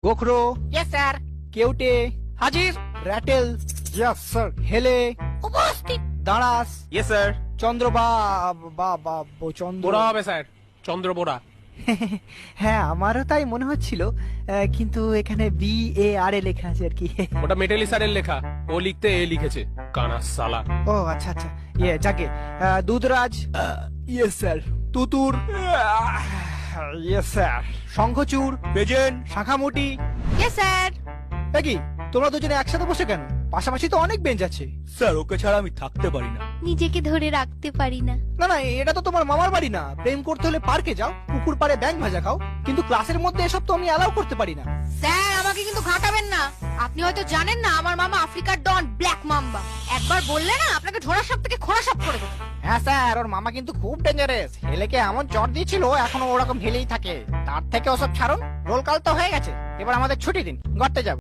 গোখরো, yes sir. কেউটে, হাজির। র্যাটেল, ইয়েস স্যার। হেলে, উপস্থিত। দাঁড়াস, ইয়েস স্যার। চন্দ্র বা বা বা চন্দ্র। বোরা হবে স্যার, চন্দ্র বোরা। হ্যাঁ, আমারও তাই মনে হচ্ছিল, কিন্তু এখানে BAR লেখা আছে আর কি। ওটা মেটালি স্যারের লেখা, ও লিখতে এ লিখেছে, কানা সালা। ও আচ্ছা আচ্ছা, যাকে দুধরাজ, ইয়েস স্যার। তুতুর, ইয়েস স্যার। শঙ্খচূড়, প্রেজেন্ট। শাখামুটি। Yes sir. কি তোমরা দুজনে একসাথে বসে কেন? পাশাপাশি তো অনেক বেঞ্চ আছে। স্যার, ওকে ছাড়া আমি থাকতে পারি না। নিজেকে ধরে রাখতে পারি না। না না, এটা তো তোমার মামার বাড়ি না। প্রেম করতে হলে পার্কে যাও, পুকুর পাড়ে ব্যাঙ ভাজা খাও, কিন্তু ক্লাসের মধ্যে এসব তো আমি অ্যালাউ করতে পারি না। স্যার, আমাকে কিন্তু ঘাটাবেন না। আপনি হয়তো জানেন না আমার মামা আফ্রিকার ডন ব্ল্যাক মাম্বা। একবার বললে না আপনাকে ঝোড়া সাপ থেকে খোঁড়া সাপ করে দেবো। হ্যাঁ স্যার, ওর মামা কিন্তু খুব ডেঞ্জারাস। হেলেকে এমন চট দিয়েছিল, এখনো ওরকম হেলেই থাকে। তার থেকে ওসব ছাড়ুন, রোল কাল তো হয়ে গেছে। এবার আমাদের ছুটি দিন, গড়তে যাব।